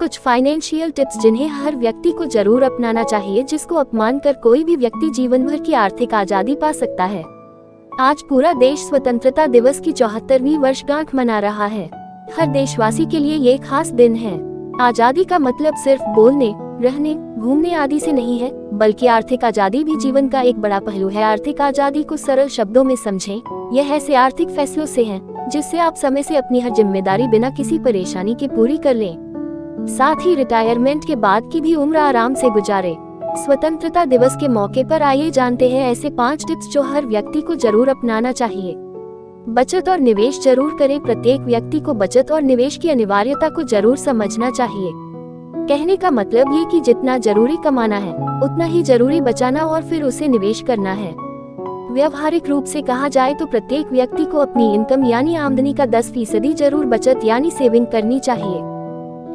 कुछ financial tips जिन्हें हर व्यक्ति को जरूर अपनाना चाहिए, जिसको अपमान कर कोई भी व्यक्ति जीवन भर की आर्थिक आजादी पा सकता है। आज पूरा देश स्वतंत्रता दिवस की 74वीं वर्षगांठ मना रहा है। हर देशवासी के लिए ये खास दिन है। आजादी का मतलब सिर्फ बोलने, रहने, घूमने आदि से नहीं है, बल्कि आर्थिक आजादी भी जीवन का एक बड़ा पहलू है। आर्थिक आजादी को सरल शब्दों में समझें, यह ऐसे आर्थिक फैसलों से है जिससे आप समय से अपनी हर जिम्मेदारी बिना किसी परेशानी के पूरी कर लें, साथ ही रिटायरमेंट के बाद की भी उम्र आराम से गुजारे। स्वतंत्रता दिवस के मौके पर आइए जानते हैं ऐसे 5 टिप्स जो हर व्यक्ति को जरूर अपनाना चाहिए। बचत और निवेश जरूर करें। प्रत्येक व्यक्ति को बचत और निवेश की अनिवार्यता को जरूर समझना चाहिए। कहने का मतलब ये कि जितना जरूरी कमाना है उतना ही जरूरी बचाना और फिर उसे निवेश करना है। व्यवहारिक रूप से कहा जाए तो प्रत्येक व्यक्ति को अपनी इनकम यानी आमदनी का 10% जरूर बचत यानी सेविंग करनी चाहिए।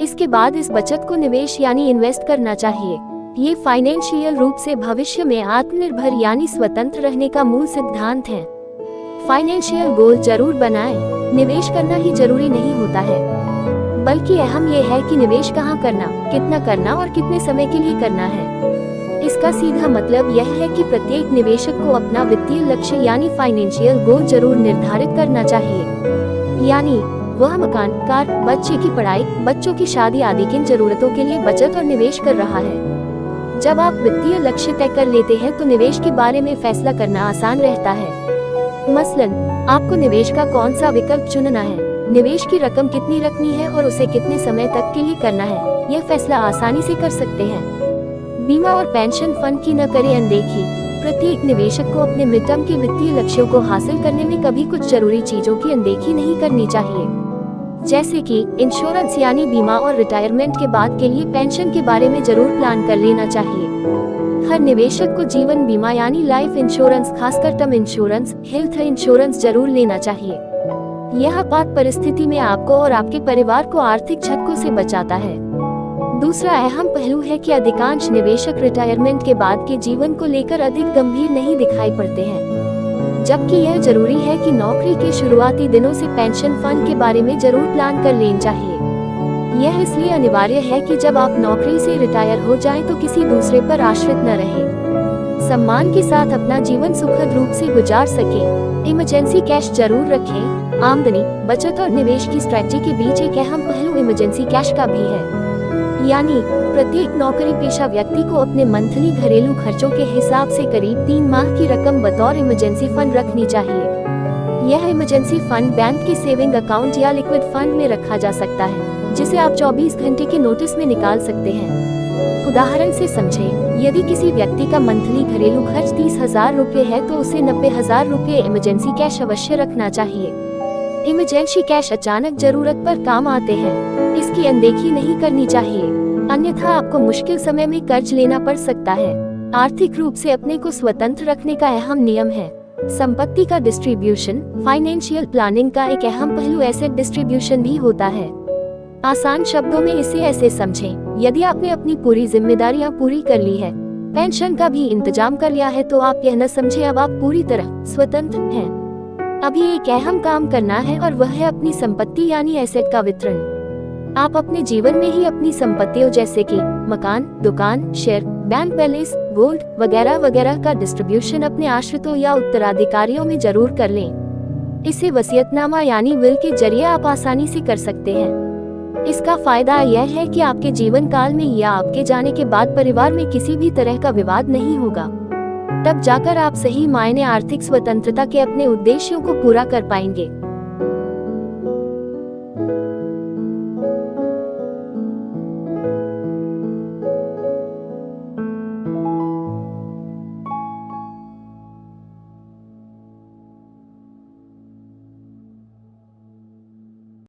इसके बाद इस बचत को निवेश यानी इन्वेस्ट करना चाहिए। ये फाइनेंशियल रूप से भविष्य में आत्मनिर्भर यानी स्वतंत्र रहने का मूल सिद्धांत है। फाइनेंशियल गोल जरूर बनाएं। निवेश करना ही जरूरी नहीं होता है, बल्कि अहम ये है कि निवेश कहाँ करना, कितना करना और कितने समय के लिए करना है। इसका सीधा मतलब यह है कि प्रत्येक निवेशक को अपना वित्तीय लक्ष्य यानी फाइनेंशियल गोल जरूर निर्धारित करना चाहिए। यानी वह मकान, कार, बच्चे की पढ़ाई, बच्चों की शादी आदि किन जरूरतों के लिए बचत और निवेश कर रहा है। जब आप वित्तीय लक्ष्य तय कर लेते हैं तो निवेश के बारे में फैसला करना आसान रहता है। मसलन, आपको निवेश का कौन सा विकल्प चुनना है, निवेश की रकम कितनी रखनी है और उसे कितने समय तक के लिए करना है, यह फैसला आसानी से कर सकते हैं। बीमा और पेंशन फंड की न करें अनदेखी। प्रत्येक निवेशक को अपने मिड टर्म के वित्तीय लक्ष्यों को हासिल करने में कभी कुछ जरूरी चीजों की अनदेखी नहीं करनी चाहिए, जैसे कि इंश्योरेंस यानी बीमा और रिटायरमेंट के बाद के लिए पेंशन के बारे में जरूर प्लान कर लेना चाहिए। हर निवेशक को जीवन बीमा यानी लाइफ इंश्योरेंस, खासकर टर्म इंश्योरेंस, हेल्थ इंश्योरेंस जरूर लेना चाहिए। यह आपात परिस्थिति में आपको और आपके परिवार को आर्थिक झटकों से बचाता है। दूसरा अहम पहलू है कि अधिकांश निवेशक रिटायरमेंट के बाद के जीवन को लेकर अधिक गंभीर नहीं दिखाई पड़ते हैं, जबकि यह जरूरी है कि नौकरी के शुरुआती दिनों से पेंशन फंड के बारे में जरूर प्लान कर लेना चाहिए। यह इसलिए अनिवार्य है कि जब आप नौकरी से रिटायर हो जाएं तो किसी दूसरे पर आश्रित न रहें, सम्मान के साथ अपना जीवन सुखद रूप से गुजार सकें। इमरजेंसी कैश जरूर रखें। आमदनी, बचत और निवेश की स्ट्रेटजी के बीच एक अहम पहलू इमरजेंसी कैश का भी है। यानी प्रत्येक नौकरी पेशा व्यक्ति को अपने मंथली घरेलू खर्चों के हिसाब से करीब 3 माह की रकम बतौर इमरजेंसी फंड रखनी चाहिए। यह इमरजेंसी फंड बैंक के सेविंग अकाउंट या लिक्विड फंड में रखा जा सकता है, जिसे आप 24 घंटे के नोटिस में निकाल सकते हैं। उदाहरण से समझें, यदि किसी व्यक्ति का मंथली घरेलू खर्च 30,000 रुपये है तो उसे 90,000 रुपये इमरजेंसी कैश अवश्य रखना चाहिए। इमरजेंसी कैश अचानक जरूरत पर काम आते हैं, इसकी अनदेखी नहीं करनी चाहिए, अन्यथा आपको मुश्किल समय में कर्ज लेना पड़ सकता है। आर्थिक रूप से अपने को स्वतंत्र रखने का अहम नियम है संपत्ति का डिस्ट्रीब्यूशन। फाइनेंशियल प्लानिंग का एक अहम पहलू एसेट डिस्ट्रीब्यूशन भी होता है। आसान शब्दों में इसे ऐसे समझें, यदि आपने अपनी पूरी जिम्मेदारियां पूरी कर ली है, पेंशन का भी इंतजाम कर लिया है, तो आप यह न समझें अब आप पूरी तरह स्वतंत्र हैं। अभी एक अहम काम करना है और वह है अपनी संपत्ति यानी एसेट का वितरण। आप अपने जीवन में ही अपनी संपत्तियों जैसे कि मकान, दुकान, शेयर, बैंक बैलेंस, गोल्ड वगैरह वगैरह का डिस्ट्रीब्यूशन अपने आश्रितों या उत्तराधिकारियों में जरूर कर लें। इसे वसीयतनामा यानी विल के जरिए आप आसानी से कर सकते हैं। इसका फायदा यह है कि आपके जीवन काल में या आपके जाने के बाद परिवार में किसी भी तरह का विवाद नहीं होगा। तब जाकर आप सही मायने आर्थिक स्वतंत्रता के अपने उद्देश्यों को पूरा कर पाएंगे।